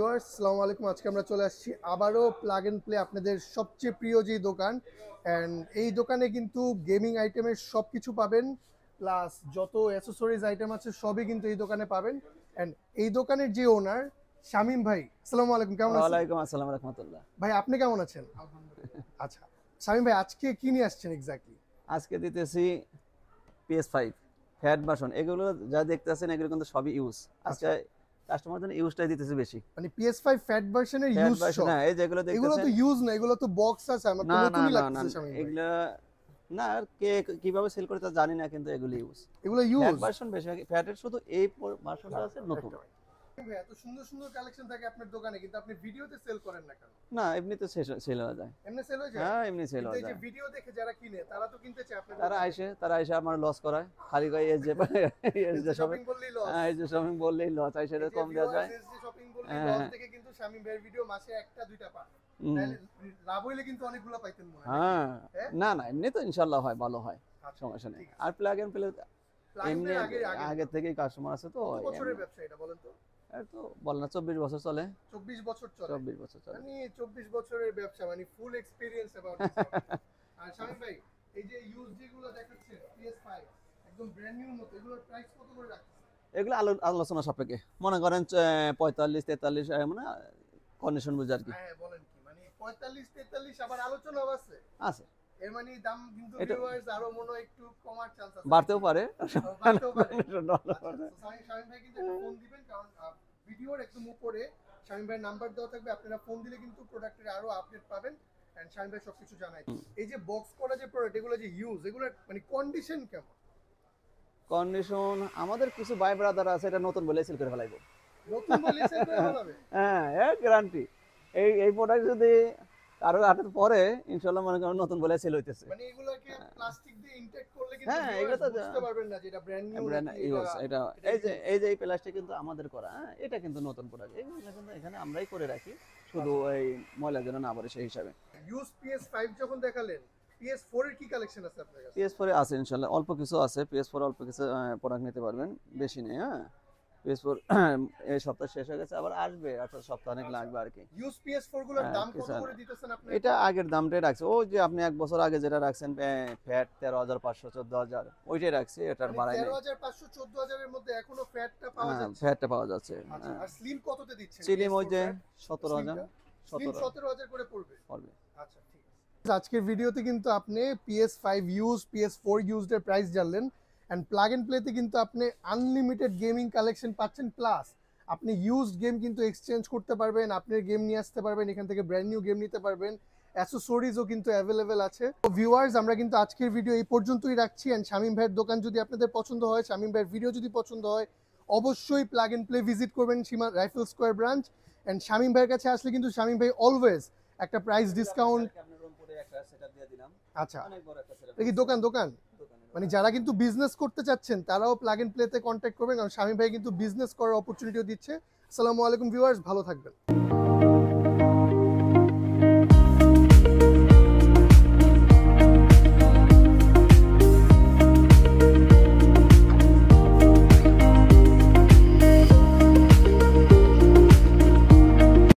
আসসালামু আলাইকুম। আজকে আমরা চলে আসছি আবারও প্লাগ এন্ড প্লে, আপনাদের সবচেয়ে প্রিয় যে দোকান। অ্যান্ড এই দোকানে কিন্তু গেমিং আইটেমের সব কিছু পাবেন, প্লাস যত অ্যাসেসরিজ আইটেম আছে সবই কিন্তু এই দোকানে পাবেন। অ্যান্ড এই দোকানের যে ওনার শামীম ভাই, আসসালামু আলাইকুম, কেমন আছেন? ওয়ালাইকুম আসসালাম রাহমাতুল্লাহ। ভাই আপনি কেমন আছেন? আচ্ছা শামীম ভাই, আজকে কি নিয়ে আসছেন এক্স্যাক্টলি? আজকে দিতেছি PS5 ফ্যাট ভার্সন। এগুলো যা দেখতেছেন এগুলো কিন্তু সবই ইউজ। আজকে কাস্টমার জন্য ইউজটাই দিতেছি বেশি। মানে PS5 ফ্যাট ভার্সনের ফ্যাট ইউজ ভার্সন সব? না, এই যেগুলো এগুলো দেখতেছেন তো ইউজ না, এগুলো তো বক্স আছে, আমার তো না না নতুনই না না লাগতেছে শামীম ভাই। এগুলা না, কে কিভাবে সেল করে তা জানি না, কিন্তু এগুলো ইউজ। এগুলো ফ্যাট ইউজ? ভার্সন বেশি, ফ্যাটের শুধু এই ভার্সনটা আছে নতুন। ভাই এত সুন্দর সুন্দর কালেকশন থাকে আপনার দোকানে, কিন্তু আপনি ভিডিওতে সেল করেন না কেন? না, এমনিতে সেল হয়ে যায়। এমনি সেল হয়ে যায়? হ্যাঁ, এমনি সেল কিন্তু হয়ে এই যে যায়। ভিডিও দেখে যারা কিনে তারা তো কিনতে চায় আপনার তারা আইসে আমার লস করায়, খালি গায়ে এই যে শপিং করলেই লস। এই যে শপিং বললেই লস, আইসে কম দেওয়া যায়। শপিং করলেই হ্যাঁ, লস হ্যাঁ। থেকে কিন্তু শামীম ভাইয়ের ভিডিও মাসে একটা দুইটা পান, হুম। তাহলে লাভ হইলে কিন্তু অনেকগুলো পাইতেন মনে হয়। হ্যাঁ, হ্যাঁ? না না, এমনি তো ইনশাল্লাহ হয়, ভালো হয়, আচ্ছা, সমস্যা নেই। ঠিক আছে। আর প্লাগ এন্ড প্লে এমনি আগে আগে থেকেই কাস্টমার আছে তো। কত বছরের ব্যবসা এটা বলেন তো? এই তো বল না, 24 বছর চলে। 24 বছর চলে? 24 বছর চলে। মানে 24 বছরের ব্যবসা, মানে ফুল এক্সপেরিয়েন্স অ্যাবাউট দিস। আর শামীম ভাই, এই যে ইউজ যেগুলো দেখাচ্ছে PS5 একদম ব্র্যান্ড নিউর মতো, এগুলোর প্রাইস কত করে রাখছেন? এগুলো আলোচনা সাপেক্ষে, মনে করেন 45 43 মানে কন্ডিশন বুঝে আর কি। হ্যাঁ বলেন কি, মানে 45 43 আবার আলোচনাও আছে? আছে, এর মানে দাম কিন্তু এটা ভিউয়ার্স আরো মনে হয় একটু কমার চান্স আছে। বাড়তেও পারে। বাড়তেও পারে। শামীম ভাই কিন্তু একটা ফোন দিবেন, কারণ ভিডিওর একদম উপরে শামীম ভাইয়ের নাম্বার দেওয়া থাকবে, আপনারা ফোন দিলে কিন্তু প্রোডাক্টের আরো আপডেট পাবেন। এন্ড শামীম ভাই সবকিছু জানায়। এই যে বক্স করা যে প্রোডাক্ট, এগুলো যে ইউজ, এগুলোর মানে কন্ডিশন কেমন? কন্ডিশন আমাদের কিছু ভাই ব্রাদার আছে, এটা নতুন বলে সেল করে ফেলাইবো। নতুন বলে সেল করে ফেলাবে? হ্যাঁ, গ্যারান্টি। এই প্রোডাক্ট যদি কারো হাতে পরে, ইনশাআল্লাহ মনে করেন নতুন বলে সেল হইতেছে। মানে এগুলোকে প্লাস্টিক দিয়ে ইনটেক্ট করলে কিন্তু হ্যাঁ, এগুলো তো বুঝতে পারবেন না যে এটা ব্র্যান্ড নিউ নাকি ইউজ। এটা এই প্লাস্টিক কিন্তু আমাদের করা, হ্যাঁ, এটা কিন্তু নতুন প্রোডাক্ট। এগুলো কিন্তু এখানে আমরাই করে রাখি, শুধু এই ময়লা যেন না পড়ে সেই হিসাবে। ইউজ PS5 যখন দেখালেন, PS4 এর কি কালেকশন আছে আপনার কাছে? PS4 এ আছে ইনশাআল্লাহ, অল্প কিছু আছে। PS4 অল্প কিছু প্রোডাক্ট নিতে পারবেন, বেশি নেই। হ্যাঁ, PS4 এই সপ্তাহ শেষ হয়ে গেছে, আবার আসবে, অর্থাৎ সপ্তাহ অনেক লাগবে আর কি। ইউজ PS4 গুলোর দাম কত কিছু করে দিতেছেন আপনি? এটা আগের দামটাই রাখছে, ওই যে আপনি এক বছর আগে যেটা রাখছেন, ফ্যাট 13,500 14,000, ওইটাই রাখছি, এটার বাড়াই নেই। 13,500 14,000 এর মধ্যে এখনো ফ্যাটটা পাওয়া হ্যাঁ, যাচ্ছে? ফ্যাটটা পাওয়া যাচ্ছে। আচ্ছা, আর স্লিম কততে দিচ্ছেন? সিলিম ওই যে PS4 17,000 স্লিম 17,000 করে পড়বে? পড়বে। আচ্ছা, ঠিক আছে। আজকের ভিডিওতে কিন্তু আপনি PS5 ইউজ, PS4 ইউজড এর প্রাইস জানলেন। এন্ড প্লাগ এন্ড প্লেতে কিন্তু আপনি আনলিমিটেড গেমিং কালেকশন পাচ্ছেন, প্লাস আপনি ইউজড গেম কিন্তু এক্সচেঞ্জ করতে পারবেন, আপনার গেম নিয়ে আসতে পারবেন, এখান থেকে ব্র্যান্ড নিউ গেম নিতে পারবেন। অ্যাসেসরিজও কিন্তু অ্যাভেলেবেল আছে। তো ভিউয়ার্স, আমরা কিন্তু আজকের ভিডিও এই পর্যন্তই রাখছি। এন্ড শামীম ভাইয়ের দোকান যদি আপনাদের পছন্দ হয়, শামীম ভাইয়ের ভিডিও যদি পছন্দ হয়, অবশ্যই প্লাগ এন্ড প্লে ভিজিট করবেন Seema rifle square branch. And Shamim ভাইয়ের কাছে আসলে কিন্তু শামীম ভাই অলওয়েজ একটা প্রাইস ডিসকাউন্ট। আচ্ছা, দেখি দোকান দোকান মানে যারা কিন্তু বিজনেস করতে চাচ্ছেন তারাও প্লাগ এন্ড প্লেতে কন্ট্যাক্ট করবেন, কারণ শামীম ভাই কিন্তু বিজনেস করার অপরচুনিটিও দিচ্ছে। আসসালামু আলাইকুম ভিউয়ার্স, ভালো থাকবেন।